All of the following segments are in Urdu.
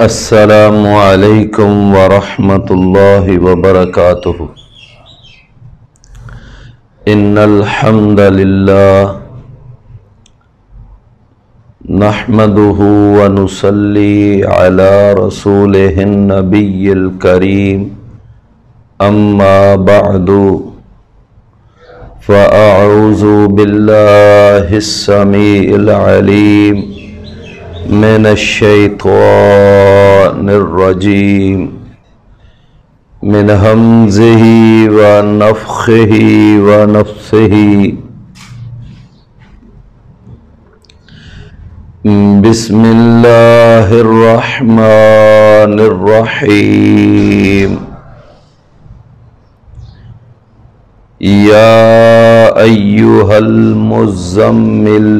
السلام علیکم ورحمۃ اللہ وبرکاتہ۔ ان الحمد للہ نحمده ونصلی علی رسولہ النبی الکریم، اما بعد فاعوذ باللہ السمیع العلیم من الشیطان الرجیم، من ہمزہ ونفخہ ونفثہ۔ بسم اللہ الرحمن الرحیم۔ یا ایہا المزمل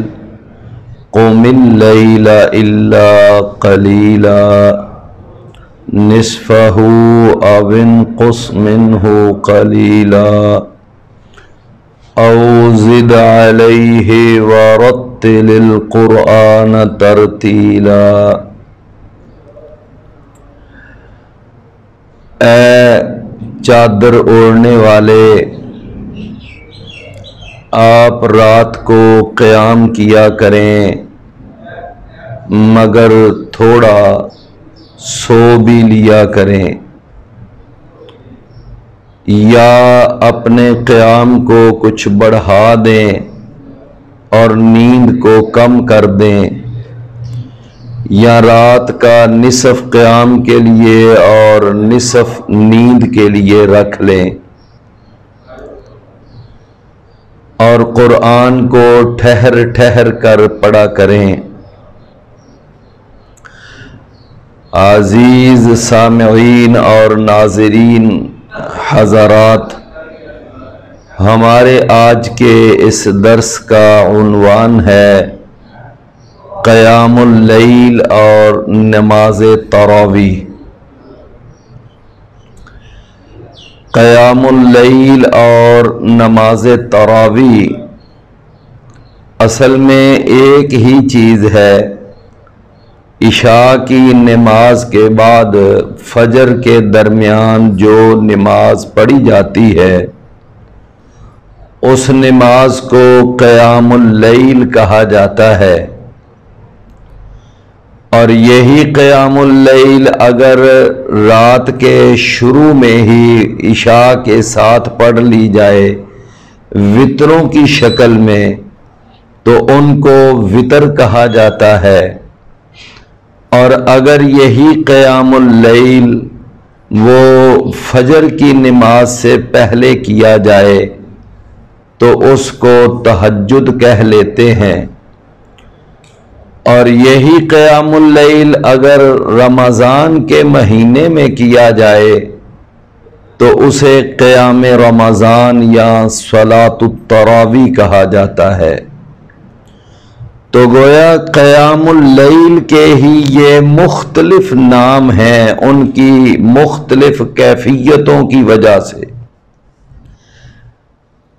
قم اللیل الا قلیلا نصفہ او انقص منہ قلیلا او زد علیہ ورتل القرآن ترتیلا۔ اے چادر اوڑھنے والے، آپ رات کو قیام کیا کریں، مگر تھوڑا سو بھی لیا کریں، یا اپنے قیام کو کچھ بڑھا دیں اور نیند کو کم کر دیں، یا رات کا نصف قیام کے لیے اور نصف نیند کے لیے رکھ لیں، اور قرآن کو ٹھہر ٹھہر کر پڑھا کریں۔ عزیز سامعین اور ناظرین حضرات، ہمارے آج کے اس درس کا عنوان ہے قیام اللیل اور نماز تراویح۔ قیام اللیل اور نماز تراویح اصل میں ایک ہی چیز ہے۔ عشاء کی نماز کے بعد فجر کے درمیان جو نماز پڑھی جاتی ہے، اس نماز کو قیام اللیل کہا جاتا ہے، اور یہی قیام اللیل اگر رات کے شروع میں ہی عشاء کے ساتھ پڑھ لی جائے وتروں کی شکل میں، تو ان کو وتر کہا جاتا ہے، اور اگر یہی قیام اللیل وہ فجر کی نماز سے پہلے کیا جائے تو اس کو تہجد کہہ لیتے ہیں، اور یہی قیام اللیل اگر رمضان کے مہینے میں کیا جائے تو اسے قیام رمضان یا صلاۃ التراویح کہا جاتا ہے۔ تو گویا قیام اللیل کے ہی یہ مختلف نام ہیں ان کی مختلف کیفیتوں کی وجہ سے۔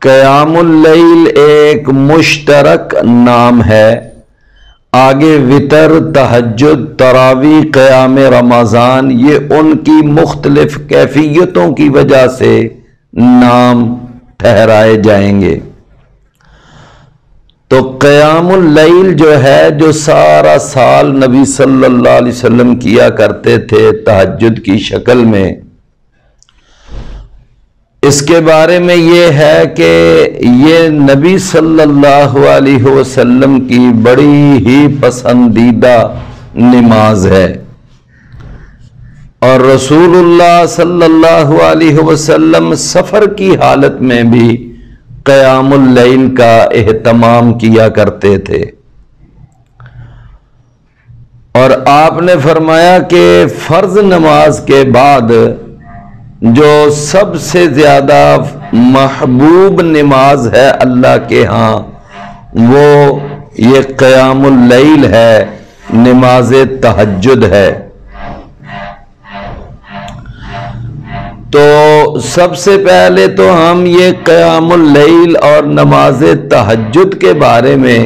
قیام اللیل ایک مشترک نام ہے، آگے وتر، تہجد، تراویح، قیام رمضان، یہ ان کی مختلف کیفیتوں کی وجہ سے نام ٹھہرائے جائیں گے۔ تو قیام اللیل جو ہے، جو سارا سال نبی صلی اللہ علیہ وسلم کیا کرتے تھے تہجد کی شکل میں، اس کے بارے میں یہ ہے کہ یہ نبی صلی اللہ علیہ وسلم کی بڑی ہی پسندیدہ نماز ہے، اور رسول اللہ صلی اللہ علیہ وسلم سفر کی حالت میں بھی قیام اللیل کا اہتمام کیا کرتے تھے، اور آپ نے فرمایا کہ فرض نماز کے بعد جو سب سے زیادہ محبوب نماز ہے اللہ کے ہاں، وہ یہ قیام اللیل ہے، نماز تہجد ہے۔ تو سب سے پہلے تو ہم یہ قیام اللیل اور نماز تہجد کے بارے میں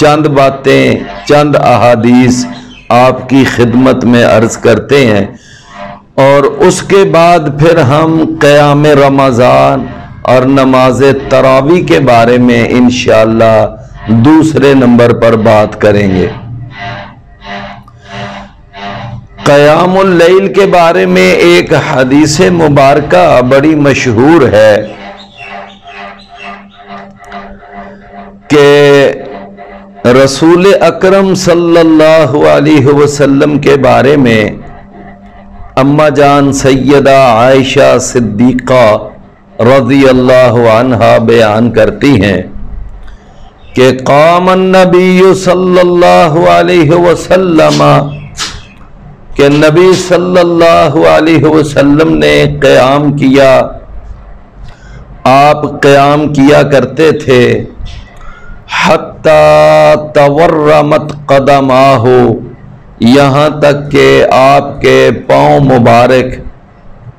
چند باتیں، چند احادیث آپ کی خدمت میں عرض کرتے ہیں، اور اس کے بعد پھر ہم قیام رمضان اور نماز تراویح کے بارے میں انشاءاللہ دوسرے نمبر پر بات کریں گے۔ قیام اللیل کے بارے میں ایک حدیث مبارکہ بڑی مشہور ہے کہ رسول اکرم صلی اللہ علیہ وسلم کے بارے میں اما جان سیدہ عائشہ صدیقہ رضی اللہ عنہا بیان کرتی ہیں کہ قام النبی صلی اللہ علیہ وسلم، کہ نبی صلی اللہ علیہ وسلم نے قیام کیا، آپ قیام کیا کرتے تھے، حتی تورمت قدماہ، یہاں تک کہ آپ کے پاؤں مبارک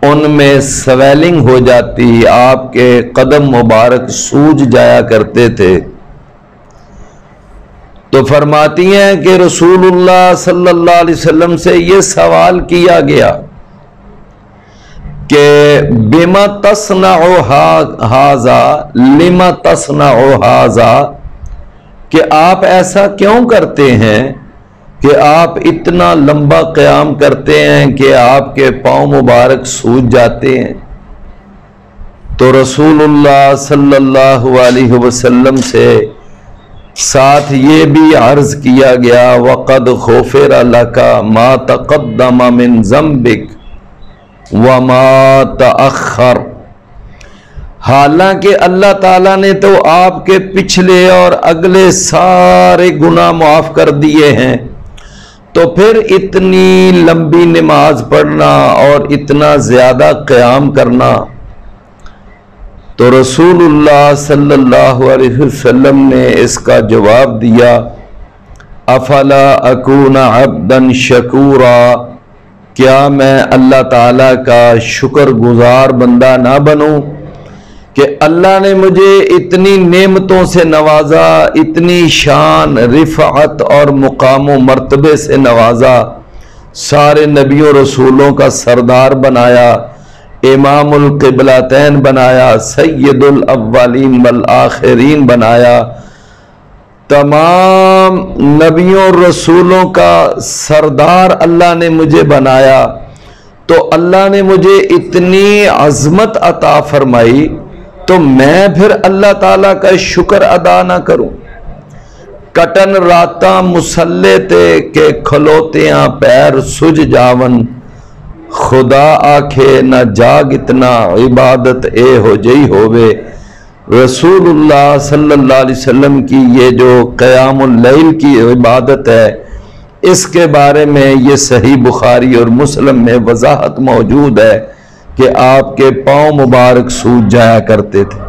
ان میں سویلنگ ہو جاتی، آپ کے قدم مبارک سوج جایا کرتے تھے۔ تو فرماتی ہیں کہ رسول اللہ صلی اللہ علیہ وسلم سے یہ سوال کیا گیا کہ بما تصنع ھذا، لما تصنع ھذا، کہ آپ ایسا کیوں کرتے ہیں کہ آپ اتنا لمبا قیام کرتے ہیں کہ آپ کے پاؤں مبارک سوج جاتے ہیں؟ تو رسول اللہ صلی اللہ علیہ وسلم سے ساتھ یہ بھی عرض کیا گیا وَقَدْ غُفِرَ لَكَ مَا تَقَدَّمَ مِنْ ذَنْبِكَ وَمَا تَأَخَّرَ، حالانکہ اللہ تعالیٰ نے تو آپ کے پچھلے اور اگلے سارے گناہ معاف کر دیے ہیں، تو پھر اتنی لمبی نماز پڑھنا اور اتنا زیادہ قیام کرنا؟ تو رسول اللہ صلی اللہ علیہ وسلم نے اس کا جواب دیا، افلا اکون عبدا شکورا، کیا میں اللہ تعالیٰ کا شکر گزار بندہ نہ بنوں کہ اللہ نے مجھے اتنی نعمتوں سے نوازا، اتنی شان، رفعت اور مقام و مرتبے سے نوازا، سارے نبیوں رسولوں کا سردار بنایا، امام القبلتین بنایا، سید الاولین والآخرین بنایا، تمام نبیوں رسولوں کا سردار اللہ نے مجھے بنایا، تو اللہ نے مجھے اتنی عظمت عطا فرمائی، تو میں پھر اللہ تعالیٰ کا شکر ادا نہ کروں؟ کٹن راتاں مسلے تے کہ کھلوتیاں پیر سج جاون، خدا آکھے نہ جاگ اتنا عبادت اے ہو جئی ہووے۔ رسول اللہ صلی اللہ علیہ وسلم کی یہ جو قیام اللیل کی عبادت ہے، اس کے بارے میں یہ صحیح بخاری اور مسلم میں وضاحت موجود ہے کہ آپ کے پاؤں مبارک سوج جایا کرتے تھے۔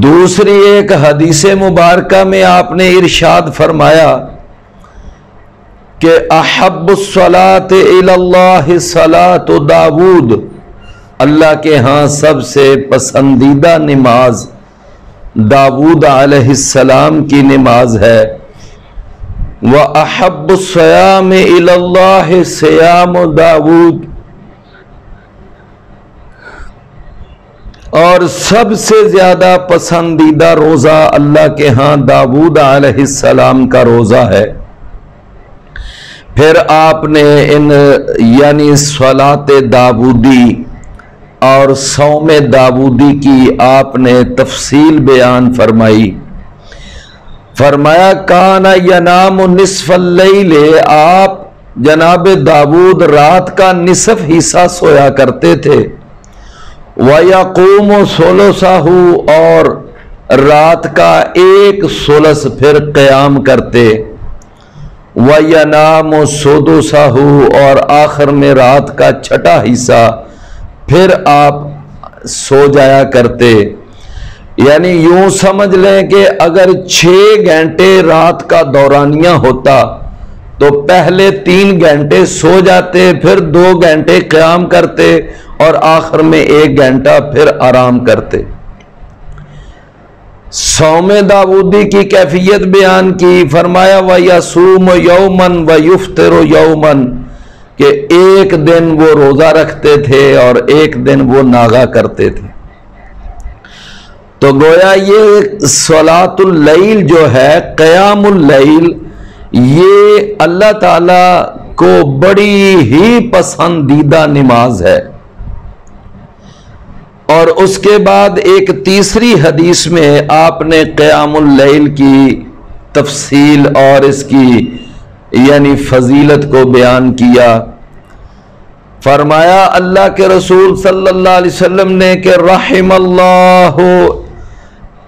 دوسری ایک حدیث مبارکہ میں آپ نے ارشاد فرمایا کہ احب الصلاۃ الی اللہ صلاۃ داود، اللہ کے ہاں سب سے پسندیدہ نماز داود علیہ السلام کی نماز ہے، وَأَحَبُّ الصِّيَامِ إِلَى اللَّهِ صِيَامُ داود، اور سب سے زیادہ پسندیدہ روزہ اللہ کے ہاں داود علیہ السلام کا روزہ ہے۔ پھر آپ نے ان یعنی صلاۃ داودی اور صوم داودی کی آپ نے تفصیل بیان فرمائی، فرمایا کانا ینام نصف اللیل، آپ جناب داود رات کا نصف حصہ سویا کرتے تھے، وَيَقُومُ ثُلُثَهُ، اور رات کا ایک ثلث پھر قیام کرتے، وَيَنَامُ سُدُسَهُ، اور آخر میں رات کا چھٹا حصہ پھر آپ سو جایا کرتے۔ یعنی یوں سمجھ لیں کہ اگر 6 گھنٹے رات کا دورانیہ ہوتا تو پہلے 3 گھنٹے سو جاتے، پھر 2 گھنٹے قیام کرتے، اور آخر میں 1 گھنٹہ پھر آرام کرتے۔ صوم داودی کی کیفیت بیان کی، فرمایا وَيَصُومُ يَوْمًا وَيُفْطِرُ يَوْمًا، کہ ایک دن وہ روزہ رکھتے تھے اور ایک دن وہ ناغہ کرتے تھے۔ تو گویا یہ صلاۃ اللیل جو ہے، قیام اللیل، یہ اللہ تعالی کو بڑی ہی پسندیدہ نماز ہے۔ اور اس کے بعد ایک تیسری حدیث میں آپ نے قیام اللیل کی تفصیل اور اس کی یعنی فضیلت کو بیان کیا۔ فرمایا اللہ کے رسول صلی اللہ علیہ وسلم نے کہ رحم اللہ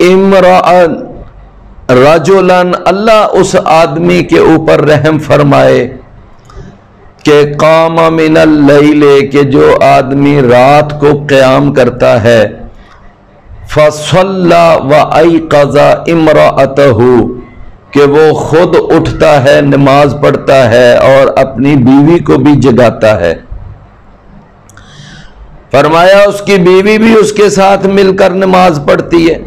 امرأ رجلا، اللہ اس آدمی کے اوپر رحم فرمائے کہ قام من اللیل، کہ جو آدمی رات کو قیام کرتا ہے، فصلی وایقظ امرأتہ، کہ وہ خود اٹھتا ہے، نماز پڑھتا ہے اور اپنی بیوی کو بھی جگاتا ہے۔ فرمایا اس کی بیوی بھی اس کے ساتھ مل کر نماز پڑھتی ہے۔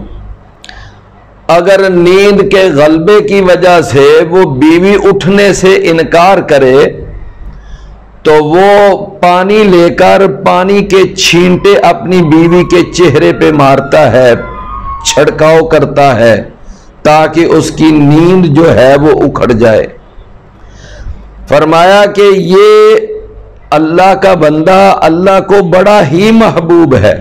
اگر نیند کے غلبے کی وجہ سے وہ بیوی اٹھنے سے انکار کرے تو وہ پانی لے کر پانی کے چھینٹے اپنی بیوی کے چہرے پہ مارتا ہے، چھڑکاؤ کرتا ہے تاکہ اس کی نیند جو ہے وہ اکھڑ جائے۔ فرمایا کہ یہ اللہ کا بندہ اللہ کو بڑا ہی محبوب ہے،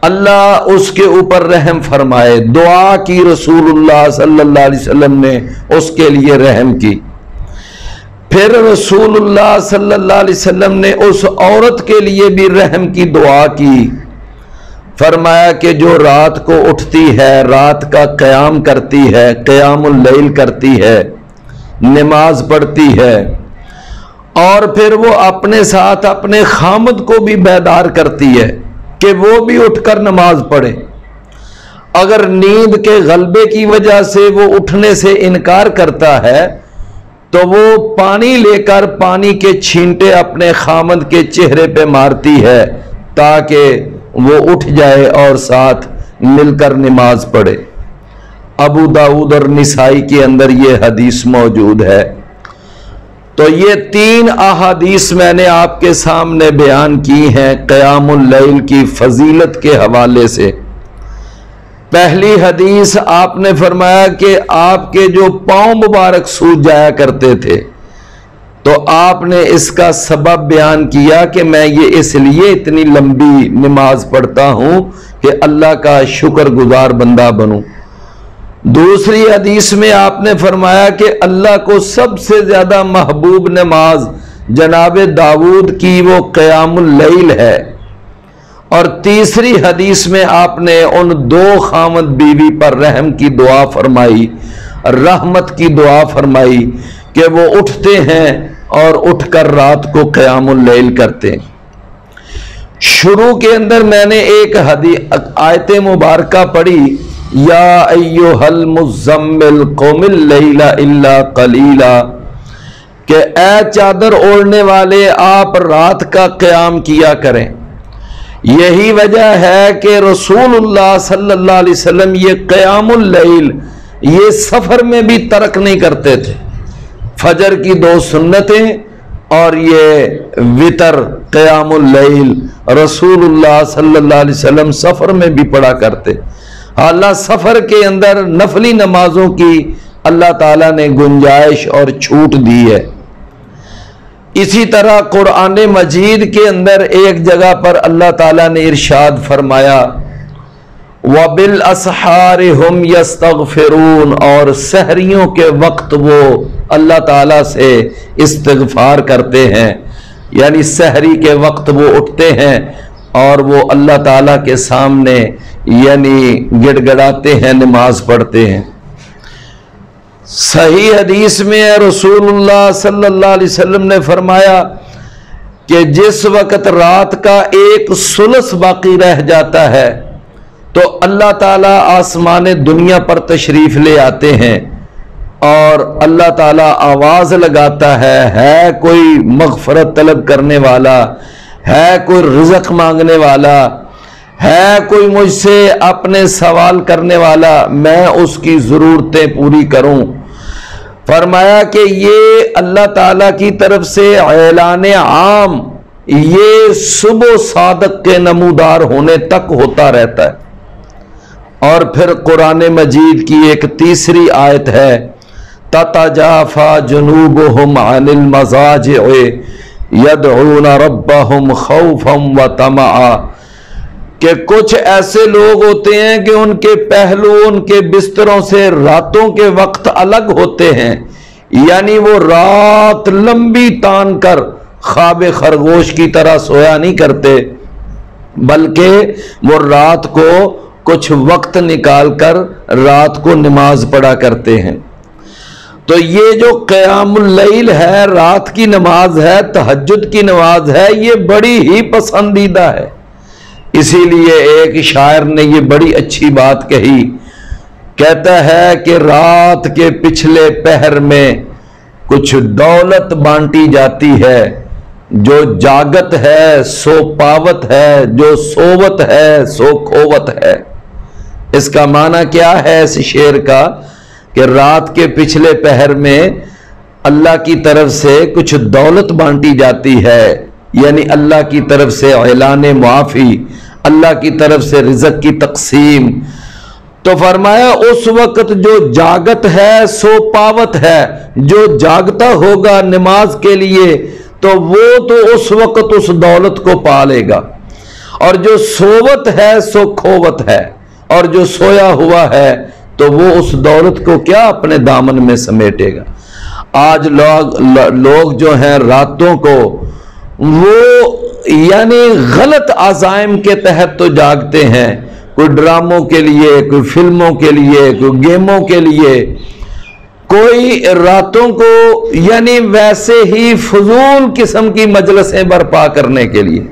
اللہ اس کے اوپر رحم فرمائے۔ دعا کی رسول اللہ صلی اللہ علیہ وسلم نے اس کے لیے رحم کی۔ پھر رسول اللہ صلی اللہ علیہ وسلم نے اس عورت کے لیے بھی رحم کی دعا کی۔ فرمایا کہ جو رات کو اٹھتی ہے، رات کا قیام کرتی ہے، قیام اللیل کرتی ہے، نماز پڑھتی ہے، اور پھر وہ اپنے ساتھ اپنے خامد کو بھی بیدار کرتی ہے کہ وہ بھی اٹھ کر نماز پڑھے۔ اگر نیند کے غلبے کی وجہ سے وہ اٹھنے سے انکار کرتا ہے تو وہ پانی لے کر پانی کے چھینٹے اپنے خامد کے چہرے پہ مارتی ہے تاکہ وہ اٹھ جائے اور ساتھ مل کر نماز پڑھے۔ ابو داؤد اور نسائی کے اندر یہ حدیث موجود ہے۔ تو یہ تین احادیث میں نے آپ کے سامنے بیان کی ہیں قیام اللیل کی فضیلت کے حوالے سے۔ پہلی حدیث آپ نے فرمایا کہ آپ کے جو پاؤں مبارک سوج جایا کرتے تھے، تو آپ نے اس کا سبب بیان کیا کہ میں یہ اس لیے اتنی لمبی نماز پڑھتا ہوں کہ اللہ کا شکر گزار بندہ بنوں۔ دوسری حدیث میں آپ نے فرمایا کہ اللہ کو سب سے زیادہ محبوب نماز جناب داؤد کی وہ قیام اللیل ہے۔ اور تیسری حدیث میں آپ نے ان دو خامد بیوی پر رحم کی دعا فرمائی، رحمت کی دعا فرمائی کہ وہ اٹھتے ہیں اور اٹھ کر رات کو قیام اللیل کرتے ہیں۔ شروع کے اندر میں نے ایک آیت مبارکہ پڑھی، یا ایھا المزمل قم اللیل الا قلیلا، کہ اے چادر اوڑھنے والے آپ رات کا قیام کیا کریں۔ یہی وجہ ہے کہ رسول اللہ صلی اللہ علیہ وسلم یہ قیام اللیل یہ سفر میں بھی ترک نہیں کرتے تھے۔ فجر کی 2 سنتیں اور یہ وتر قیام اللیل رسول اللہ صلی اللہ علیہ وسلم سفر میں بھی پڑھا کرتے۔ حالانکہ سفر کے اندر نفلی نمازوں کی اللہ تعالیٰ نے گنجائش اور چھوٹ دی ہے۔ اسی طرح قرآن مجید کے اندر ایک جگہ پر اللہ تعالیٰ نے ارشاد فرمایا وَبِالْأَسْحَارِ هُمْ يَسْتَغْفِرُونَ، اور سحریوں کے وقت وہ اللہ تعالیٰ سے استغفار کرتے ہیں، یعنی سحری کے وقت وہ اٹھتے ہیں اور وہ اللہ تعالیٰ کے سامنے یعنی گڑ گڑاتے ہیں، نماز پڑھتے ہیں۔ صحیح حدیث میں رسول اللہ صلی اللہ علیہ وسلم نے فرمایا کہ جس وقت رات کا 1 ثلث باقی رہ جاتا ہے تو اللہ تعالیٰ آسمان دنیا پر تشریف لے آتے ہیں اور اللہ تعالیٰ آواز لگاتا ہے کوئی مغفرت طلب کرنے والا، ہے کوئی رزق مانگنے والا، ہے کوئی مجھ سے اپنے سوال کرنے والا، میں اس کی ضرورتیں پوری کروں۔ فرمایا کہ یہ اللہ تعالیٰ کی طرف سے اعلان عام یہ صبح صادق کے نمودار ہونے تک ہوتا رہتا ہے۔ اور پھر قرآن مجید کی ایک تیسری آیت ہے، تتجافی جنوبہم عن المضاجع یدعون ربہم خوفا وطمعا، کہ کچھ ایسے لوگ ہوتے ہیں کہ ان کے پہلو ان کے بستروں سے راتوں کے وقت الگ ہوتے ہیں، یعنی وہ رات لمبی تان کر خواب خرگوش کی طرح سویا نہیں کرتے، بلکہ وہ رات کو کچھ وقت نکال کر رات کو نماز پڑھا کرتے ہیں۔ تو یہ جو قیام اللیل ہے، رات کی نماز ہے، تہجد کی نماز ہے، یہ بڑی ہی پسندیدہ ہے۔ اسی لیے ایک شاعر نے یہ بڑی اچھی بات کہی، کہتا ہے کہ رات کے پچھلے پہر میں کچھ دولت بانٹی جاتی ہے، جو جاگت ہے سو پاوت ہے، جو سووت ہے سو کھووت ہے۔ اس کا معنی کیا ہے اس شعر کا؟ کہ رات کے پچھلے پہر میں اللہ کی طرف سے کچھ دولت بانٹی جاتی ہے، یعنی اللہ کی طرف سے اعلان معافی، اللہ کی طرف سے رزق کی تقسیم۔ تو فرمایا اس وقت جو جاگت ہے سو پاوت ہے، جو جاگتا ہوگا نماز کے لیے تو وہ تو اس وقت اس دولت کو پا لے گا، اور جو سووت ہے سو کھووت ہے، اور جو سویا ہوا ہے تو وہ اس دولت کو کیا اپنے دامن میں سمیٹے گا۔ آج لوگ جو ہیں راتوں کو وہ یعنی غلط عزائم کے تحت تو جاگتے ہیں، کوئی ڈراموں کے لیے، کوئی فلموں کے لیے، کوئی گیموں کے لیے، کوئی راتوں کو یعنی ویسے ہی فضول قسم کی مجلسیں برپا کرنے کے لیے۔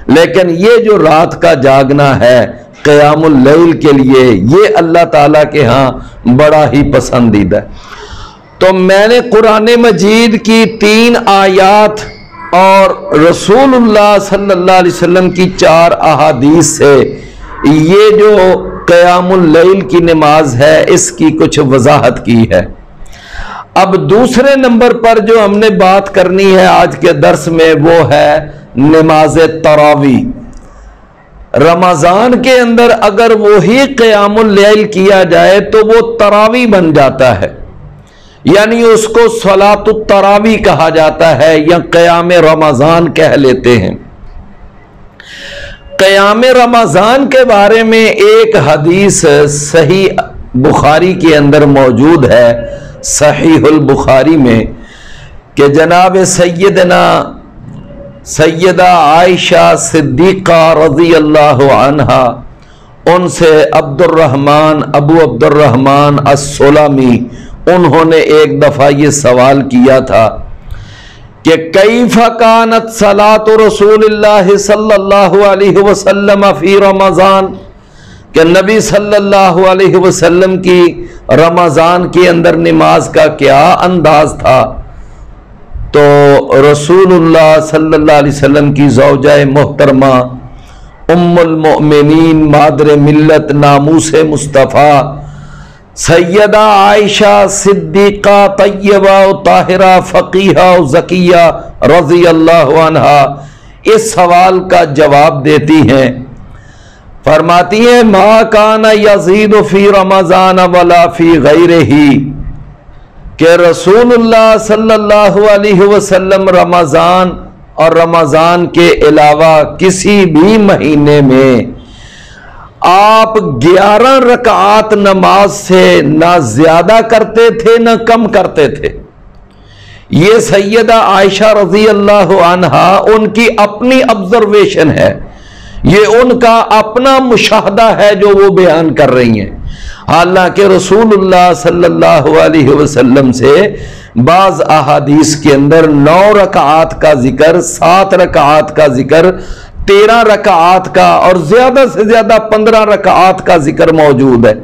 لیکن یہ جو رات کا جاگنا ہے قیام اللیل کے لیے، یہ اللہ تعالیٰ کے ہاں بڑا ہی پسندیدہ ہے۔ تو میں نے قرآن مجید کی 3 آیات اور رسول اللہ صلی اللہ علیہ وسلم کی 4 احادیث سے یہ جو قیام اللیل کی نماز ہے اس کی کچھ وضاحت کی ہے۔ اب دوسرے نمبر پر جو ہم نے بات کرنی ہے آج کے درس میں وہ ہے نماز تراویح۔ رمضان کے اندر اگر وہی قیام اللیل کیا جائے تو وہ تراویح بن جاتا ہے، یعنی اس کو صلاۃ التراویح کہا جاتا ہے یا قیام رمضان کہہ لیتے ہیں۔ قیام رمضان کے بارے میں ایک حدیث صحیح بخاری کے اندر موجود ہے، صحیح البخاری میں، کہ جناب سیدہ عائشہ صدیقہ رضی اللہ عنہا، ان سے ابو عبد الرحمن السلمی، انہوں نے ایک دفعہ یہ سوال کیا تھا کہ کیف کانت صلاۃ رسول اللہ صلی اللہ علیہ وسلم فی رمضان، کہ نبی صلی اللہ علیہ وسلم کی رمضان کے اندر نماز کا کیا انداز تھا؟ تو رسول اللہ صلی اللہ علیہ وسلم کی زوجہ محترمہ ام المؤمنین مادر ملت ناموس مصطفیٰ سیدہ عائشہ صدیقہ طیبہ و طاہرہ فقیہہ و زکیہ رضی اللہ عنہا اس سوال کا جواب دیتی ہیں، فرماتی ہیں ما کان یزید فی رمضان ولا فی غیرہ، کہ رسول اللہ صلی اللہ علیہ وسلم رمضان اور رمضان کے علاوہ کسی بھی مہینے میں آپ 11 رکعات نماز سے نہ زیادہ کرتے تھے نہ کم کرتے تھے۔ یہ سیدہ عائشہ رضی اللہ عنہا ان کی اپنی آبزرویشن ہے، یہ ان کا اپنا مشاہدہ ہے جو وہ بیان کر رہی ہیں۔ حالانکہ رسول اللہ صلی اللہ علیہ وسلم سے بعض احادیث کے اندر 9 رکعات کا ذکر، 7 رکعات کا ذکر، 13 رکعات کا اور زیادہ سے زیادہ 15 رکعات کا ذکر موجود ہے۔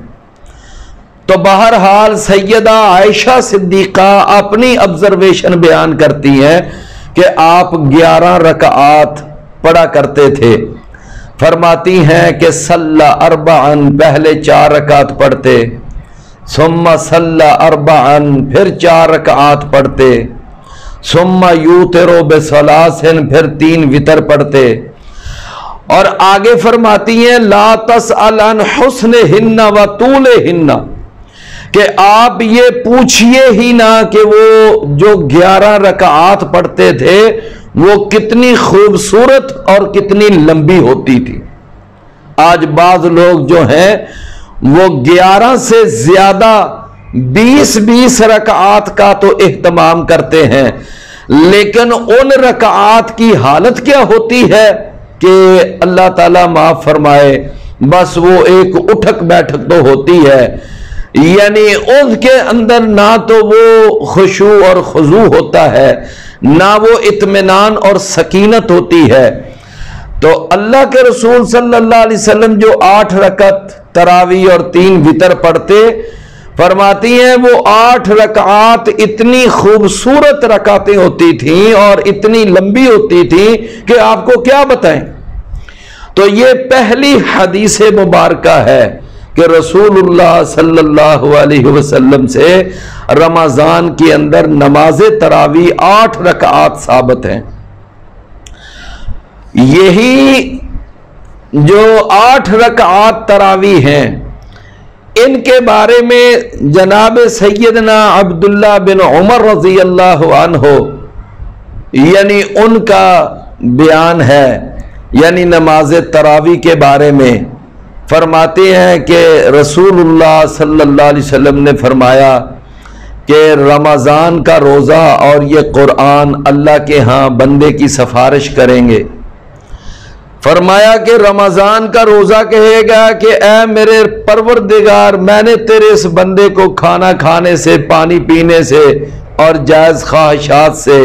تو بہرحال سیدہ عائشہ صدیقہ اپنی آبزرویشن بیان کرتی ہیں کہ آپ 11 رکعات پڑھا کرتے تھے۔ فرماتی ہیں کہ صلی اربعن، پہلے 4 رکعت پڑھتے، ثم صلی اربعن، پھر 4 رکعات پڑھتے، ثم یوتر بثلاثن، پھر 3 وتر پڑھتے، اور آگے فرماتی ہیں لا تسأل عن حسنہن و طولہن، کہ آپ یہ پوچھئے ہی نہ کہ وہ جو 11 رکعات پڑھتے تھے وہ کتنی خوبصورت اور کتنی لمبی ہوتی تھی۔ آج بعض لوگ جو ہیں وہ 11 سے زیادہ 20 رکعات کا تو اہتمام کرتے ہیں، لیکن ان رکعات کی حالت کیا ہوتی ہے کہ اللہ تعالیٰ معاف فرمائے، بس وہ ایک اٹھک بیٹھک تو ہوتی ہے، یعنی اس کے اندر نہ تو وہ خشوع اور خضوع ہوتا ہے، نہ وہ اطمینان اور سکینت ہوتی ہے۔ تو اللہ کے رسول صلی اللہ علیہ وسلم جو 8 رکعت تراویح اور 3 وتر پڑھتے، فرماتی ہیں وہ 8 رکعات اتنی خوبصورت رکعتیں ہوتی تھیں اور اتنی لمبی ہوتی تھیں کہ آپ کو کیا بتائیں۔ تو یہ پہلی حدیث مبارکہ ہے کہ رسول اللہ صلی اللہ علیہ وسلم سے رمضان کے اندر نماز تراویح 8 رکعات ثابت ہیں۔ یہی جو 8 رکعات تراویح ہیں، ان کے بارے میں جناب سیدنا عبداللہ بن عمر رضی اللہ عنہ یعنی ان کا بیان ہے، یعنی نماز تراویح کے بارے میں فرماتے ہیں کہ رسول اللہ صلی اللہ علیہ وسلم نے فرمایا کہ رمضان کا روزہ اور یہ قرآن اللہ کے ہاں بندے کی سفارش کریں گے۔ فرمایا کہ رمضان کا روزہ کہے گا کہ اے میرے پروردگار، میں نے تیرے اس بندے کو کھانا کھانے سے، پانی پینے سے اور جائز خواہشات سے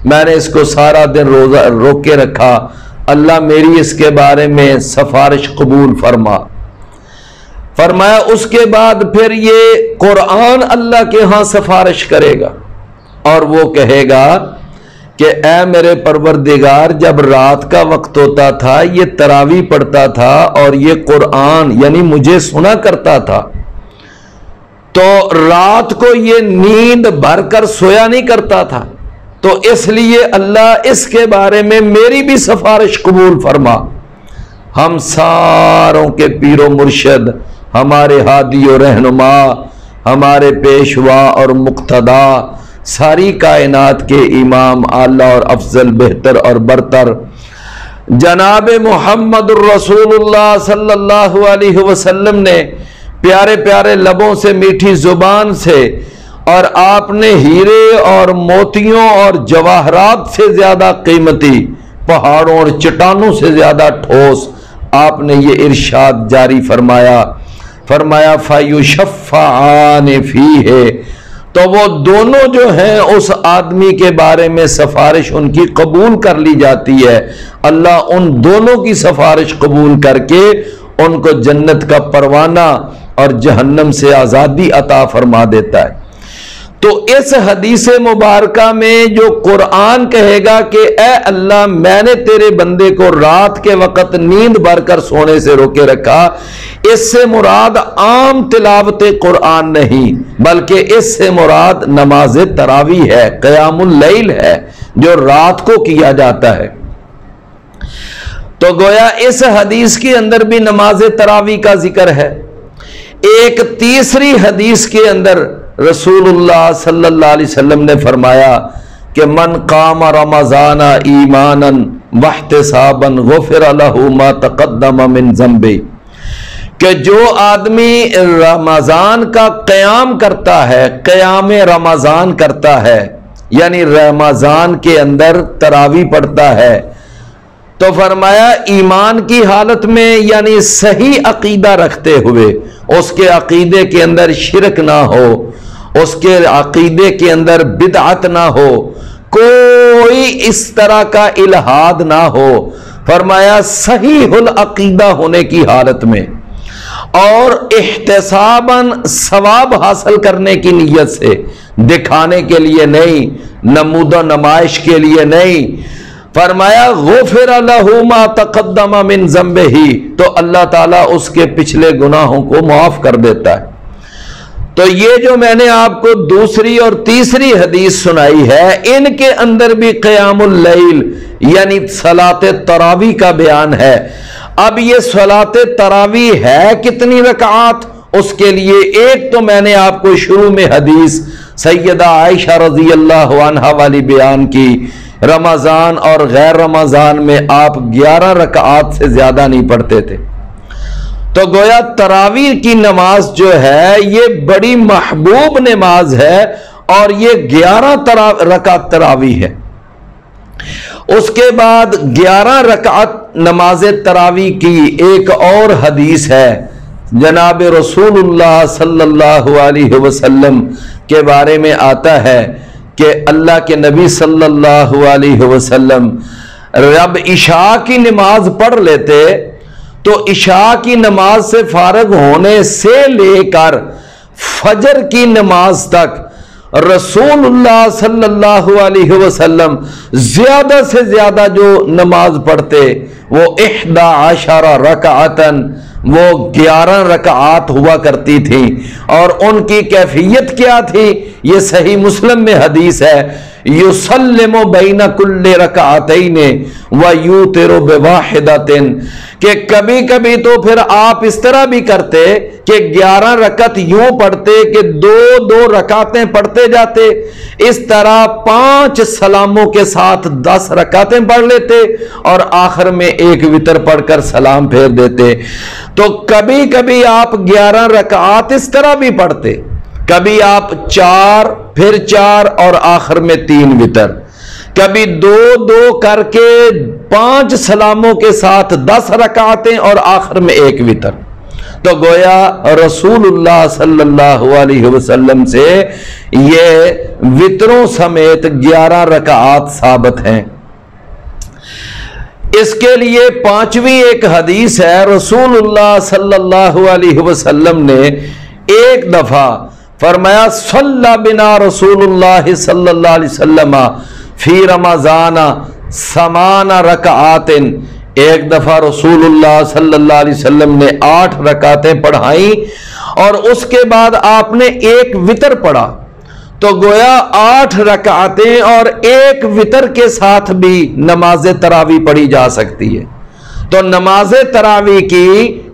میں نے اس کو سارا دن روزہ روک کے رکھا، اللہ میری اس کے بارے میں سفارش قبول فرما۔ فرمایا اس کے بعد پھر یہ قرآن اللہ کے ہاں سفارش کرے گا اور وہ کہے گا کہ اے میرے پروردگار، جب رات کا وقت ہوتا تھا یہ تراویح پڑھتا تھا اور یہ قرآن یعنی مجھے سنا کرتا تھا، تو رات کو یہ نیند بھر کر سویا نہیں کرتا تھا، تو اس لیے اللہ اس کے بارے میں میری بھی سفارش قبول فرما۔ ہم ساروں کے پیر و مرشد، ہمارے ہادی و رہنما، ہمارے پیشوا اور مقتدا، ساری کائنات کے امام، اعلیٰ اور افضل، بہتر اور برتر جناب محمد الرسول اللہ صلی اللہ علیہ وسلم نے پیارے پیارے لبوں سے، میٹھی زبان سے، اور آپ نے ہیرے اور موتیوں اور جواہرات سے زیادہ قیمتی، پہاڑوں اور چٹانوں سے زیادہ ٹھوس آپ نے یہ ارشاد جاری فرمایا، فرمایا فَيُشَفَّعَانِ فِيهِ، تو وہ دونوں جو ہیں اس آدمی کے بارے میں سفارش ان کی قبول کر لی جاتی ہے، اللہ ان دونوں کی سفارش قبول کر کے ان کو جنت کا پروانہ اور جہنم سے آزادی عطا فرما دیتا ہے۔ تو اس حدیث مبارکہ میں جو قرآن کہے گا کہ اے اللہ، میں نے تیرے بندے کو رات کے وقت نیند بھر کر سونے سے روکے رکھا، اس سے مراد عام تلاوت قرآن نہیں، بلکہ اس سے مراد نماز تراویح ہے، قیام اللیل ہے، جو رات کو کیا جاتا ہے۔ تو گویا اس حدیث کے اندر بھی نماز تراویح کا ذکر ہے۔ ایک تیسری حدیث کے اندر رسول اللہ صلی اللہ علیہ وسلم نے فرمایا کہ من قام رمضان ایمانا واحتسابا غفر له ما تقدم من ذنبه، کہ جو آدمی رمضان کا قیام کرتا ہے، قیام رمضان کرتا ہے، یعنی رمضان کے اندر تراویح پڑھتا ہے، تو فرمایا ایمان کی حالت میں، یعنی صحیح عقیدہ رکھتے ہوئے، اس کے عقیدے کے اندر شرک نہ ہو، اس کے عقیدے کے اندر بدعت نہ ہو، کوئی اس طرح کا الہاد نہ ہو، فرمایا صحیح العقیدہ ہونے کی حالت میں، اور احتساباً ثواب حاصل کرنے کی نیت سے، دکھانے کے لیے نہیں، نمود و نمائش کے لیے نہیں، فرمایا غفر لہ ما تقدم من ذنبہ، تو اللہ تعالیٰ اس کے پچھلے گناہوں کو معاف کر دیتا ہے۔ تو یہ جو میں نے آپ کو دوسری اور تیسری حدیث سنائی ہے، ان کے اندر بھی قیام اللیل یعنی صلاۃ تراویح کا بیان ہے۔ اب یہ صلاۃ تراویح ہے کتنی رکعات، اس کے لیے ایک تو میں نے آپ کو شروع میں حدیث سیدہ عائشہ رضی اللہ عنہا والی بیان کی، رمضان اور غیر رمضان میں آپ 11 رکعات سے زیادہ نہیں پڑھتے تھے۔ تو گویا تراویح کی نماز جو ہے یہ بڑی محبوب نماز ہے، اور یہ 11 رکعت تراویح ہے۔ اس کے بعد 11 رکعت نماز تراویح کی ایک اور حدیث ہے، جناب رسول اللہ صلی اللہ علیہ وسلم کے بارے میں آتا ہے کہ اللہ کے نبی صلی اللہ علیہ وسلم جب عشاء کی نماز پڑھ لیتے تو عشاء کی نماز سے فارغ ہونے سے لے کر فجر کی نماز تک رسول اللہ صلی اللہ علیہ وسلم زیادہ سے زیادہ جو نماز پڑھتے وہ 11 رکعتن، وہ 11 رکعات ہوا کرتی تھی۔ اور ان کی کیفیت کیا تھی، یہ صحیح مسلم میں حدیث ہے، یسلم بین کل رکعتین ویوتر بواحدۃ، کہ کبھی کبھی تو پھر آپ اس طرح بھی کرتے کہ 11 رکعت یوں پڑھتے کہ 2 رکعتیں پڑھتے جاتے، اس طرح 5 سلاموں کے ساتھ 10 رکعتیں پڑھ لیتے اور آخر میں ایک وتر پڑھ کر سلام پھیر دیتے۔ تو کبھی کبھی آپ 11 رکعات اس طرح بھی پڑھتے، کبھی آپ 4 پھر 4 اور آخر میں 3 وتر، کبھی 2 کر کے 5 سلاموں کے ساتھ 10 رکعتیں اور آخر میں ایک وتر۔ تو گویا رسول اللہ صلی اللہ علیہ وسلم سے یہ وتروں سمیت 11 رکعات ثابت ہیں۔ اس کے لیے 5ویں ایک حدیث ہے، رسول اللہ صلی اللہ علیہ وسلم نے ایک دفعہ فرمایا صلی بنا رسول اللہ صلی اللہ علیہ وسلم فی رمضان 8 رکعات، ایک دفعہ رسول اللہ صلی اللہ علیہ وسلم نے 8 رکعتیں پڑھائیں اور اس کے بعد آپ نے ایک وتر پڑھا۔ تو گویا 8 رکعتیں اور ایک وتر کے ساتھ بھی نماز تراویح پڑھی جا سکتی ہے۔ تو نماز تراویح کی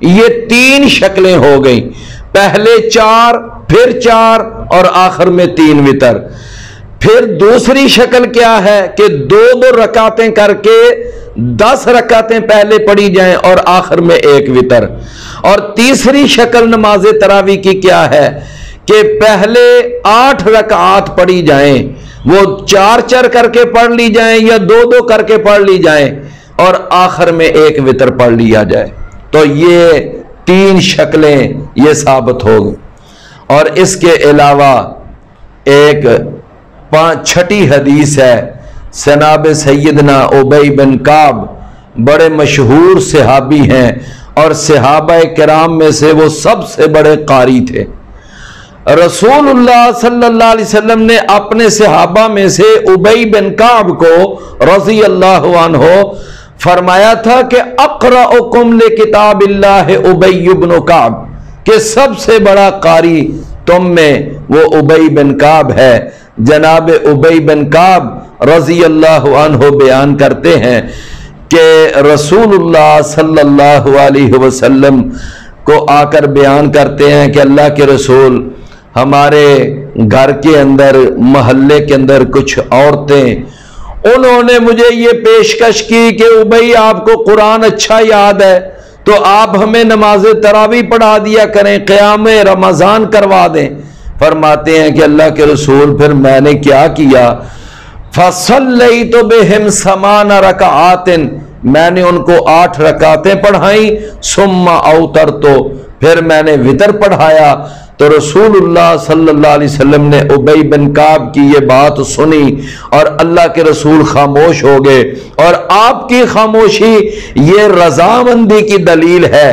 یہ 3 شکلیں ہو گئیں، پہلے 4 پھر 4 اور آخر میں 3 وتر۔ پھر دوسری شکل کیا ہے کہ 2 رکعتیں کر کے 10 رکعتیں پہلے پڑھی جائیں اور آخر میں ایک وتر۔ اور تیسری شکل نماز تراویح کی کیا ہے کہ پہلے 8 رکعات پڑھی جائیں، وہ 4 کر کے پڑھ لی جائیں یا 2 کر کے پڑھ لی جائیں اور آخر میں ایک وتر پڑھ لیا جائے۔ تو یہ 3 شکلیں یہ ثابت ہو گئی۔ اور اس کے علاوہ ایک 6ٹھی حدیث ہے، جناب سیدنا ابی بن کعب، بڑے مشہور صحابی ہیں اور صحابہ کرام میں سے وہ سب سے بڑے قاری تھے۔ رسول اللہ صلی اللہ علیہ وسلم نے اپنے صحابہ میں سے ابی بن کعب کو رضی اللہ عنہ فرمایا تھا کہ اقرأکم لکتاب اللہ ابی بن کعب، کہ سب سے بڑا قاری تم میں وہ ابی بن کعب ہے۔ جناب ابی بن کعب رضی اللہ عنہ بیان کرتے ہیں کہ رسول اللہ صلی اللہ علیہ وسلم کو آ کر بیان کرتے ہیں کہ اللہ کے رسول، ہمارے گھر کے اندر، محلے کے اندر کچھ عورتیں، انہوں نے مجھے یہ پیشکش کی کہ ابی آپ کو قرآن اچھا یاد ہے تو آپ ہمیں نماز تراویح پڑھا دیا کریں، قیام رمضان کروا دیں۔ فرماتے ہیں کہ اللہ کے رسول پھر میں نے کیا کیا، فصلیت بہم 8 رکعات، میں نے ان کو 8 رکعتیں پڑھائیں، ثم اوترت، پھر میں نے وتر پڑھایا۔ تو رسول اللہ صلی اللہ علیہ وسلم نے ابی بن کعب کی یہ بات سنی اور اللہ کے رسول خاموش ہو گئے، اور آپ کی خاموشی یہ رضامندی کی دلیل ہے۔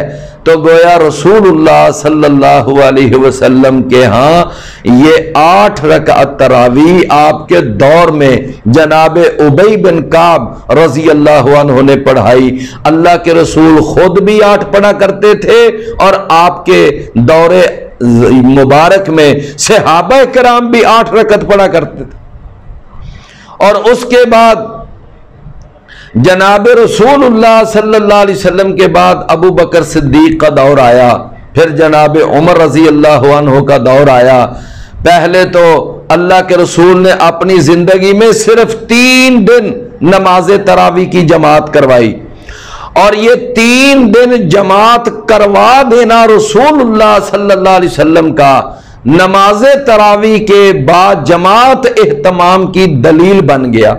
تو گویا رسول اللہ صلی اللہ علیہ وسلم کے ہاں یہ 8 رکعت تراویح آپ کے دور میں جناب ابی بن کعب رضی اللہ عنہ نے پڑھائی۔ اللہ کے رسول خود بھی 8 پڑھا کرتے تھے اور آپ کے دور مبارک میں صحابہ کرام بھی 8 رکعت پڑھا کرتے تھے۔ اور اس کے بعد جناب رسول اللہ صلی اللہ علیہ وسلم کے بعد ابو بکر صدیق کا دور آیا، پھر جناب عمر رضی اللہ عنہ کا دور آیا۔ پہلے تو اللہ کے رسول نے اپنی زندگی میں صرف 3 دن نماز تراویح کی جماعت کروائی، اور یہ 3 دن جماعت کروا دینا رسول اللہ صلی اللہ علیہ وسلم کا نماز تراویح کے بعد جماعت اہتمام کی دلیل بن گیا۔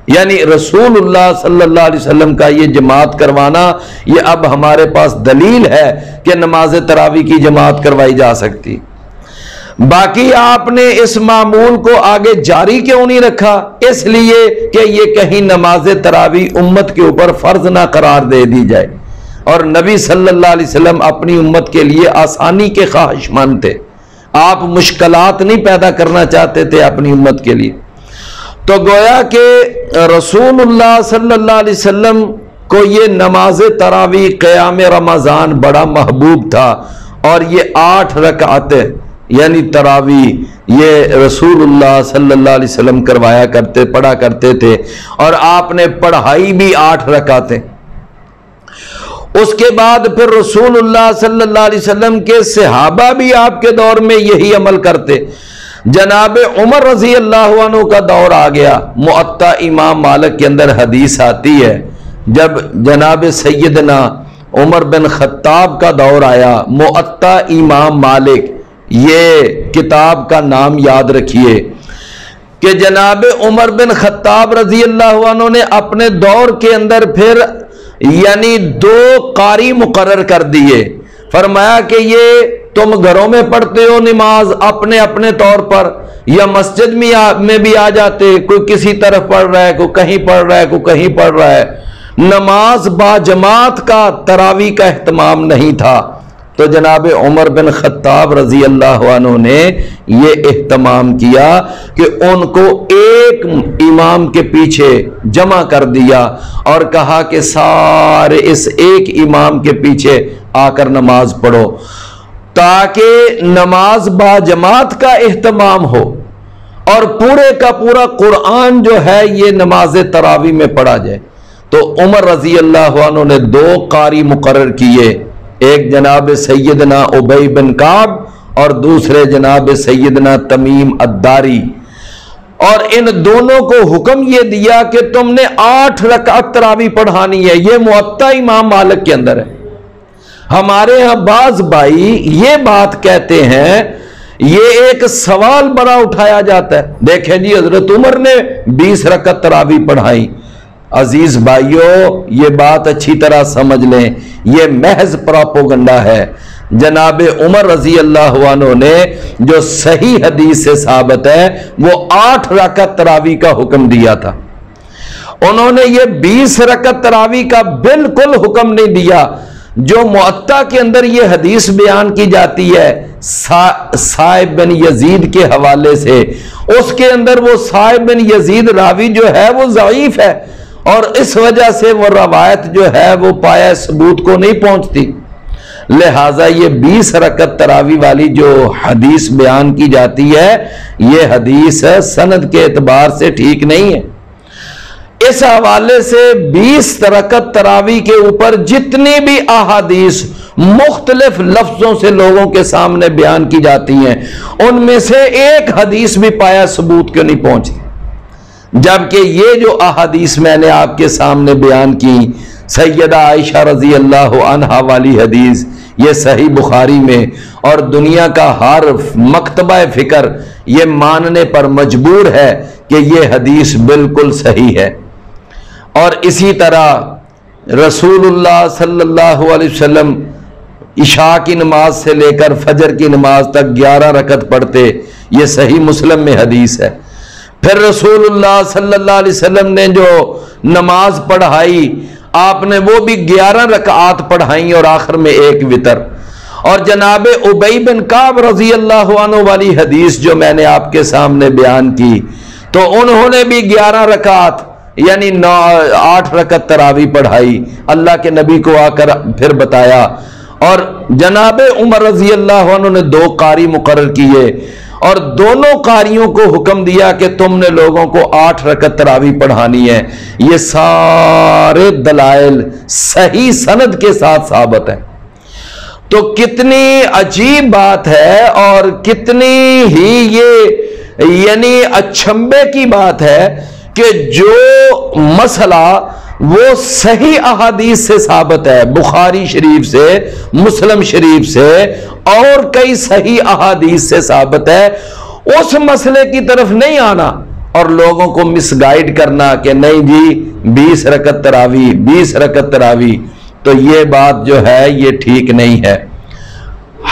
یعنی رسول اللہ صلی اللہ علیہ وسلم کا یہ جماعت کروانا، یہ اب ہمارے پاس دلیل ہے کہ نماز تراویح کی جماعت کروائی جا سکتی۔ باقی آپ نے اس معمول کو آگے جاری کیوں نہیں رکھا؟ اس لیے کہ یہ کہیں نماز تراویح امت کے اوپر فرض نہ قرار دے دی جائے، اور نبی صلی اللہ علیہ وسلم اپنی امت کے لیے آسانی کے خواہش مند تھے، آپ مشکلات نہیں پیدا کرنا چاہتے تھے اپنی امت کے لیے۔ تو گویا کہ رسول اللہ صلی اللہ علیہ وسلم کو یہ نماز تراویح قیام رمضان بڑا محبوب تھا، اور یہ 8 رکعتیں یعنی تراویح یہ رسول اللہ صلی اللہ علیہ وسلم پڑھا کرتے تھے، اور آپ نے پڑھائی بھی 8 رکعتیں۔ اس کے بعد پھر رسول اللہ صلی اللہ علیہ وسلم کے صحابہ بھی آپ کے دور میں یہی عمل کرتے۔ جناب عمر رضی اللہ عنہ کا دور آ گیا۔ موطا امام مالک کے اندر حدیث آتی ہے، جب جناب سیدنا عمر بن خطاب کا دور آیا، موطا امام مالک، یہ کتاب کا نام یاد رکھیے کہ جناب عمر بن خطاب رضی اللہ عنہ نے اپنے دور کے اندر پھر یعنی 2 قاری مقرر کر دیے۔ فرمایا کہ یہ تم گھروں میں پڑھتے ہو نماز اپنے اپنے طور پر، یا مسجد میں بھی آ جاتے، کوئی کسی طرف پڑھ رہا ہے، کوئی کہیں پڑھ رہا ہے، کوئی کہیں پڑھ رہا ہے۔ نماز با جماعت کا تراویح کا اہتمام نہیں تھا، تو جناب عمر بن خطاب رضی اللہ عنہ نے یہ اہتمام کیا کہ ان کو ایک امام کے پیچھے جمع کر دیا اور کہا کہ سارے اس ایک امام کے پیچھے آ کر نماز پڑھو، تاکہ نماز با جماعت کا اہتمام ہو اور پورے کا پورا قرآن جو ہے یہ نماز تراویح میں پڑھا جائے۔ تو عمر رضی اللہ عنہ نے 2 قاری مقرر کیے، ایک جناب سیدنا ابی بن کعب اور دوسرے جناب سیدنا تمیم الداری، اور ان دونوں کو حکم یہ دیا کہ تم نے 8 رکعت تراویح پڑھانی ہے۔ یہ موطا امام مالک کے اندر ہے۔ ہمارے ہاں بعض بھائی یہ بات کہتے ہیں، یہ ایک سوال بڑا اٹھایا جاتا ہے، دیکھیں جی حضرت عمر نے 20 رکعت تراویح پڑھائی۔ عزیز بھائیو، یہ بات اچھی طرح سمجھ لیں، یہ محض پراپوگنڈا ہے۔ جناب عمر رضی اللہ عنہ نے جو صحیح حدیث سے ثابت ہے وہ 8 رکعت تراویح کا حکم دیا تھا۔ انہوں نے یہ 20 رکعت تراویح کا بالکل حکم نہیں دیا۔ جو موطا کے اندر یہ حدیث بیان کی جاتی ہے صائب بن یزید کے حوالے سے، اس کے اندر وہ صائب بن یزید راوی جو ہے وہ ضعیف ہے، اور اس وجہ سے وہ روایت جو ہے وہ پایہ ثبوت کو نہیں پہنچتی۔ لہٰذا یہ 20 رکعت تراویح والی جو حدیث بیان کی جاتی ہے یہ حدیث سند کے اعتبار سے ٹھیک نہیں ہے۔ اس حوالے سے 20 رکعت تراویح کے اوپر جتنی بھی احادیث مختلف لفظوں سے لوگوں کے سامنے بیان کی جاتی ہیں، ان میں سے ایک حدیث بھی پایہ ثبوت کیوں نہیں پہنچی، جبکہ یہ جو احادیث میں نے آپ کے سامنے بیان کی، سیدہ عائشہ رضی اللہ عنہا والی حدیث، یہ صحیح بخاری میں، اور دنیا کا ہر مکتبہ فکر یہ ماننے پر مجبور ہے کہ یہ حدیث بالکل صحیح ہے۔ اور اسی طرح رسول اللہ صلی اللہ علیہ وسلم عشاء کی نماز سے لے کر فجر کی نماز تک 11 رکعت پڑھتے، یہ صحیح مسلم میں حدیث ہے۔ پھر رسول اللہ صلی اللہ علیہ وسلم نے جو نماز پڑھائی آپ نے وہ بھی 11 رکعات پڑھائیں اور آخر میں ایک وتر. اور جناب ابی بن کعب رضی اللہ عنہ والی حدیث جو میں نے آپ کے سامنے بیان کی، تو انہوں نے بھی 11 رکعات یعنی 8 رکعت تراویح پڑھائی، اللہ کے نبی کو آ کر پھر بتایا. اور جناب عمر رضی اللہ عنہ نے 2 قاری مقرر کیے اور دونوں قاریوں کو حکم دیا کہ تم نے لوگوں کو 8 رکعت تراویح پڑھانی ہے. یہ سارے دلائل صحیح سند کے ساتھ ثابت ہیں. تو کتنی عجیب بات ہے اور کتنی ہی یہ یعنی اچھمبے کی بات ہے کہ جو مسئلہ وہ صحیح احادیث سے ثابت ہے، بخاری شریف سے، مسلم شریف سے اور کئی صحیح احادیث سے ثابت ہے، اس مسئلے کی طرف نہیں آنا اور لوگوں کو مس گائیڈ کرنا کہ نہیں جی 20 رکعت تراویح 20 رکعت تراویح، تو یہ بات جو ہے یہ ٹھیک نہیں ہے.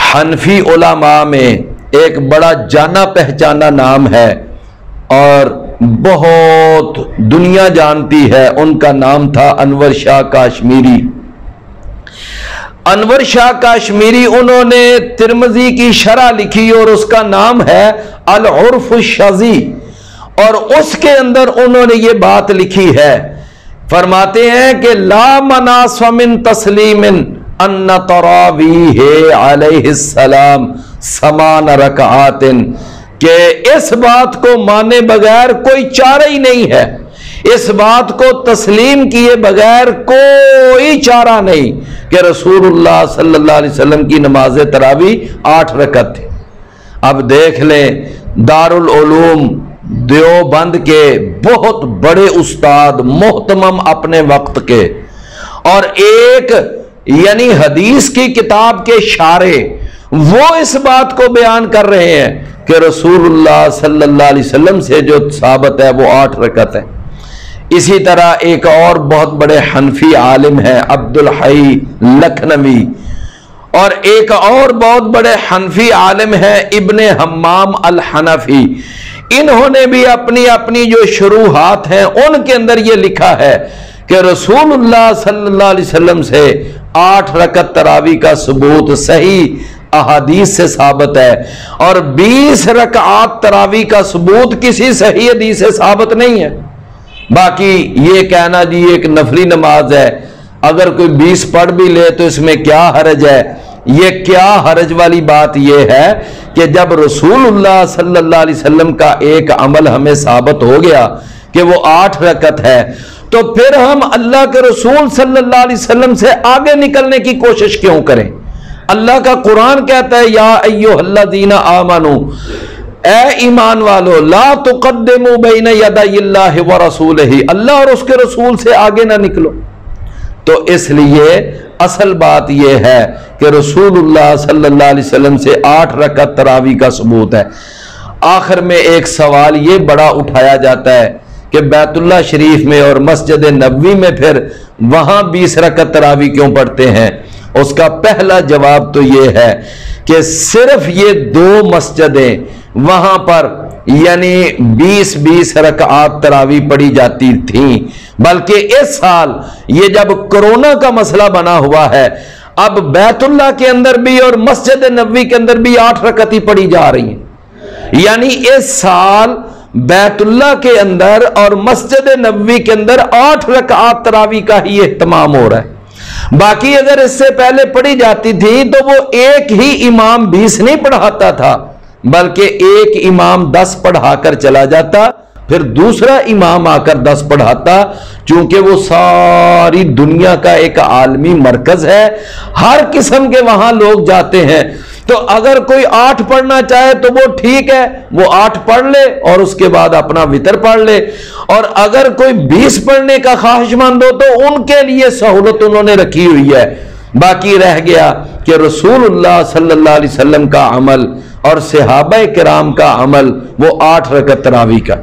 حنفی علماء میں ایک بڑا جانا پہچانا نام ہے اور بہت دنیا جانتی ہے، ان کا نام تھا انور شاہ کاشمیری. انور شاہ کاشمیری انہوں نے ترمذی کی شرح لکھی اور اس کا نام ہے العرف الشذی، اور اس کے اندر انہوں نے یہ بات لکھی ہے، فرماتے ہیں کہ لا مناص من تسلیم ان تراویح علیہ السلام 8 رکعات، کہ اس بات کو مانے بغیر کوئی چارہ ہی نہیں ہے، اس بات کو تسلیم کیے بغیر کوئی چارہ نہیں کہ رسول اللہ صلی اللہ علیہ وسلم کی نماز تراویح 8 رکعت تھی. اب دیکھ لیں دارالعلوم دیوبند کے بہت بڑے استاد محتمم اپنے وقت کے اور ایک یعنی حدیث کی کتاب کے شارح، وہ اس بات کو بیان کر رہے ہیں کہ رسول اللہ صلی اللہ علیہ وسلم سے جو ثابت ہے وہ 8 رکعت ہے. اسی طرح ایک اور بہت بڑے حنفی عالم ہیں عبد الحی لکھنوی، اور ایک اور بہت بڑے حنفی عالم ہیں ابن حمام الحنفی. انہوں نے بھی اپنی اپنی جو شروحات ہیں ان کے اندر یہ لکھا ہے کہ رسول اللہ صلی اللہ علیہ وسلم سے 8 رکعت تراویح کا ثبوت صحیح احادیث سے ثابت ہے، اور 20 رکعات تراویح کا ثبوت کسی صحیح حدیث سے ثابت نہیں ہے. باقی یہ کہنا جی ایک نفلی نماز ہے، اگر کوئی 20 پڑھ بھی لے تو اس میں کیا حرج ہے، یہ کیا حرج والی بات یہ ہے کہ جب رسول اللہ صلی اللہ علیہ وسلم کا ایک عمل ہمیں ثابت ہو گیا کہ وہ 8 رکعت ہے، تو پھر ہم اللہ کے رسول صلی اللہ علیہ وسلم سے آگے نکلنے کی کوشش کیوں کریں؟ اللہ کا قرآن کہتا ہے یا ایھا الذین آمنوا، اے ایمان والو، لا تقدموا بین یدی اللہ ورسولہ، اللہ اور اس کے رسول سے آگے نہ نکلو. تو اس لیے اصل بات یہ ہے کہ رسول اللہ صلی اللہ علیہ وسلم سے 8 رکعت تراویح کا ثبوت ہے. آخر میں ایک سوال یہ بڑا اٹھایا جاتا ہے کہ بیت اللہ شریف میں اور مسجد نبوی میں پھر وہاں 20 رکعت تراویح کیوں پڑھتے ہیں؟ اس کا پہلا جواب تو یہ ہے کہ صرف یہ 2 مسجدیں وہاں پر یعنی 20 رکعات تراویح پڑھی جاتی تھیں، بلکہ اس سال یہ جب کرونا کا مسئلہ بنا ہوا ہے، اب بیت اللہ کے اندر بھی اور مسجد نبوی کے اندر بھی 8 رکعت ہی پڑھی جا رہی ہیں. یعنی اس سال بیت اللہ کے اندر اور مسجد نبوی کے اندر 8 رکعات تراویح کا ہی اہتمام ہو رہا ہے. باقی اگر اس سے پہلے پڑھی جاتی تھی تو وہ ایک ہی امام 20 نہیں پڑھاتا تھا، بلکہ ایک امام 10 پڑھا کر چلا جاتا، پھر دوسرا امام آ کر 10 پڑھاتا. چونکہ وہ ساری دنیا کا ایک عالمی مرکز ہے، ہر قسم کے وہاں لوگ جاتے ہیں، تو اگر کوئی 8 پڑھنا چاہے تو وہ ٹھیک ہے، وہ 8 پڑھ لے اور اس کے بعد اپنا وتر پڑھ لے، اور اگر کوئی 20 پڑھنے کا خواہش مند ہو تو ان کے لیے سہولت انہوں نے رکھی ہوئی ہے. باقی رہ گیا کہ رسول اللہ صلی اللہ علیہ وسلم کا عمل اور صحابہ کرام کا عمل وہ 8 رکعت تراویح کا.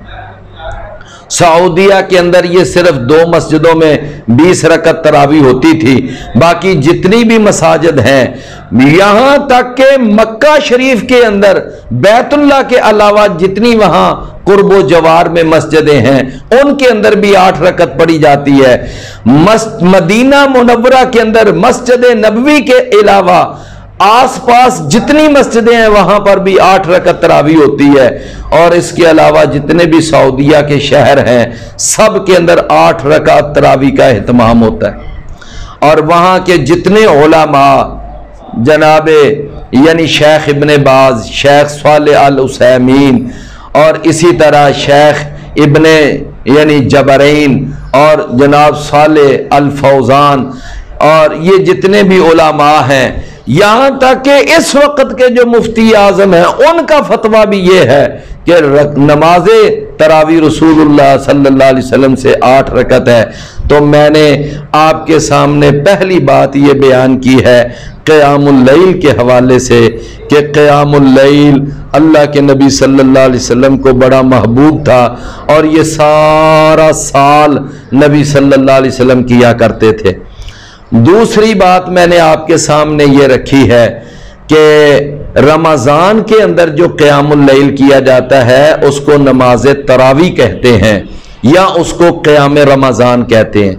سعودیہ کے اندر یہ صرف 2 مسجدوں میں 20 رکعت تراویح ہوتی تھی، باقی جتنی بھی مساجد ہیں، یہاں تک کہ مکہ شریف کے اندر بیت اللہ کے علاوہ جتنی وہاں قرب و جوار میں مسجدیں ہیں ان کے اندر بھی 8 رکعت پڑھی جاتی ہے۔ مدینہ منورہ کے اندر مسجد نبوی کے علاوہ آس پاس جتنی مسجدیں ہیں وہاں پر بھی 8 رکعت تراویح ہوتی ہے، اور اس کے علاوہ جتنے بھی سعودیہ کے شہر ہیں سب کے اندر 8 رکعت تراویح کا اہتمام ہوتا ہے۔ اور وہاں کے جتنے علماء جناب یعنی شیخ ابن باز، شیخ صالح ال عثیمین، اور اسی طرح شیخ ابن یعنی جبرین اور جناب صالح الفوزان، اور یہ جتنے بھی علماء ہیں، یہاں تک کہ اس وقت کے جو مفتی اعظم ہیں ان کا فتویٰ بھی یہ ہے کہ نماز تراویح رسول اللہ صلی اللہ علیہ وسلم سے 8 رکعت ہے۔ تو میں نے آپ کے سامنے پہلی بات یہ بیان کی ہے قیام اللیل کے حوالے سے کہ قیام اللیل اللہ کے نبی صلی اللہ علیہ وسلم کو بڑا محبوب تھا، اور یہ سارا سال نبی صلی اللہ علیہ وسلم کیا کرتے تھے۔ دوسری بات میں نے آپ کے سامنے یہ رکھی ہے کہ رمضان کے اندر جو قیام اللیل کیا جاتا ہے اس کو نماز تراویح کہتے ہیں یا اس کو قیام رمضان کہتے ہیں،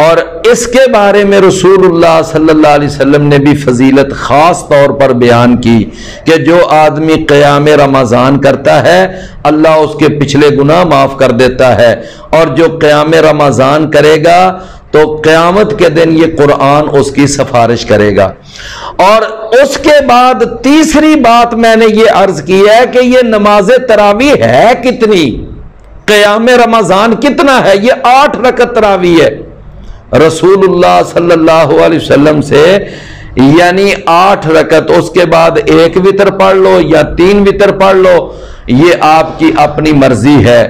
اور اس کے بارے میں رسول اللہ صلی اللہ علیہ وسلم نے بھی فضیلت خاص طور پر بیان کی کہ جو آدمی قیام رمضان کرتا ہے اللہ اس کے پچھلے گناہ معاف کر دیتا ہے، اور جو قیام رمضان کرے گا تو قیامت کے دن یہ قرآن اس کی سفارش کرے گا۔ اور اس کے بعد تیسری بات میں نے یہ عرض کی ہے کہ یہ نماز تراویح ہے کتنی، قیام رمضان کتنا ہے، یہ 8 رکعت تراویح ہے۔ رسول اللہ صلی اللہ علیہ وسلم سے یعنی 8 رکعت، اس کے بعد 1 وتر پڑھ لو یا 3 وتر پڑھ لو، یہ آپ کی اپنی مرضی ہے۔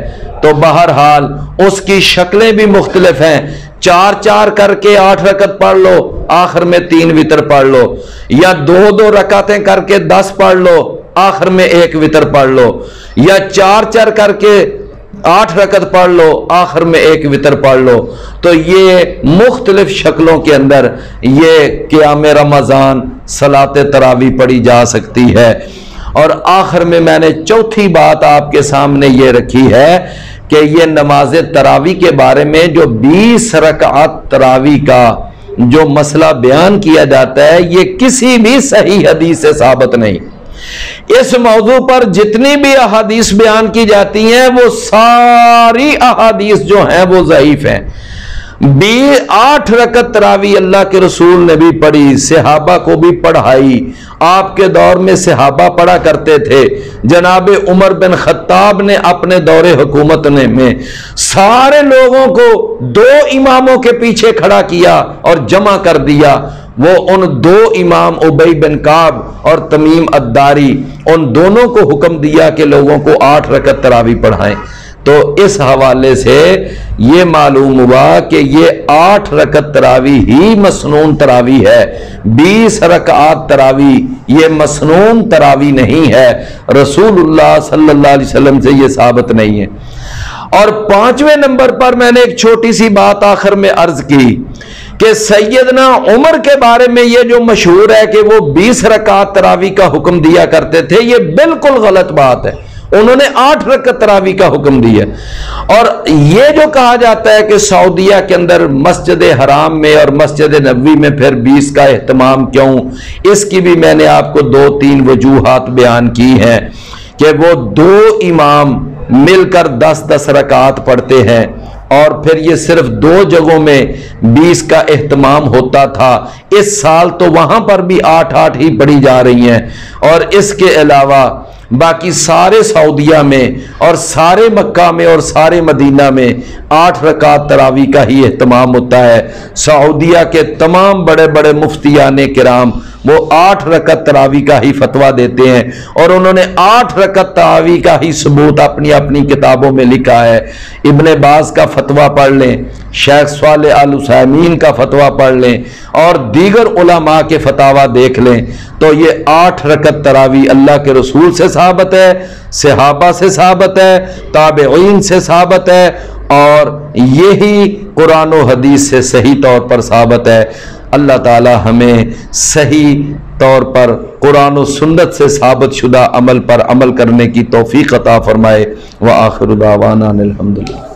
تو بہرحال اس کی شکلیں بھی مختلف ہیں، 4 کر کے 8 رکعت پڑھ لو، آخر میں 3 وتر پڑھ لو، یا 2 رکعتیں کر کے 10 پڑھ لو، آخر میں 1 وتر پڑھ لو، یا 4 کر کے 8 رکعت پڑھ لو، آخر میں 1 وتر پڑھ لو۔ تو یہ مختلف شکلوں کے اندر یہ قیام رمضان صلاۃ تراویح پڑھی جا سکتی ہے۔ اور آخر میں نے چوتھی بات آپ کے سامنے یہ رکھی ہے کہ یہ نماز تراویح کے بارے میں جو 20 رکعت تراویح کا جو مسئلہ بیان کیا جاتا ہے یہ کسی بھی صحیح حدیث سے ثابت نہیں۔ اس موضوع پر جتنی بھی احادیث بیان کی جاتی ہیں وہ ساری احادیث جو ہیں وہ ضعیف ہیں۔ 8 رکعت تراویح اللہ کے رسول نے بھی پڑھی، صحابہ کو بھی پڑھائی، آپ کے دور میں صحابہ پڑھا کرتے تھے، جناب عمر بن خطاب نے اپنے دور حکومت میں سارے لوگوں کو 2 اماموں کے پیچھے کھڑا کیا اور جمع کر دیا۔ وہ ان 2 امام ابی بن کعب اور تمیم الداری، ان دونوں کو حکم دیا کہ لوگوں کو 8 رکعت تراویح پڑھائیں۔ تو اس حوالے سے یہ معلوم ہوا کہ یہ 8 رکعت تراویح ہی مسنون تراویح ہے، 20 رکعات تراویح یہ مسنون تراویح نہیں ہے، رسول اللہ صلی اللہ علیہ وسلم سے یہ ثابت نہیں ہے۔ اور 5ویں نمبر پر میں نے ایک چھوٹی سی بات آخر میں عرض کی کہ سیدنا عمر کے بارے میں یہ جو مشہور ہے کہ وہ 20 رکعات تراویح کا حکم دیا کرتے تھے، یہ بالکل غلط بات ہے، انہوں نے 8 رکعت تراویح کا حکم دیا۔ اور یہ جو کہا جاتا ہے کہ سعودیہ کے اندر مسجد حرام میں اور مسجد نبوی میں پھر 20 کا اہتمام کیوں، اس کی بھی میں نے آپ کو 2-3 وجوہات بیان کی ہیں کہ وہ 2 امام مل کر 10-10 رکعات پڑھتے ہیں، اور پھر یہ صرف 2 جگہوں میں 20 کا اہتمام ہوتا تھا، اس سال تو وہاں پر بھی 8 ہی پڑھی جا رہی ہیں، اور اس کے علاوہ باقی سارے سعودیہ میں اور سارے مکہ میں اور سارے مدینہ میں 8 رکعت تراویح کا ہی اہتمام ہوتا ہے۔ سعودیہ کے تمام بڑے بڑے مفتیان کرام وہ 8 رکعت تراویح کا ہی فتویٰ دیتے ہیں، اور انہوں نے 8 رکعت تراویح کا ہی ثبوت اپنی اپنی کتابوں میں لکھا ہے۔ ابن باز کا فتویٰ پڑھ لیں، شیخ صالح آل عثیمین کا فتویٰ پڑھ لیں، اور دیگر علماء کے فتاویٰ دیکھ لیں، تو یہ 8 رکعت تراویح اللہ کے رسول سے ثابت ہے، صحابہ سے ثابت ہے، تابعین سے ثابت ہے، اور یہی قرآن و حدیث سے صحیح طور پر ثابت ہے۔ اللہ تعالی ہمیں صحیح طور پر قرآن و سنت سے ثابت شدہ عمل پر عمل کرنے کی توفیق عطا فرمائے۔ وآخر دعوانا الحمدللہ۔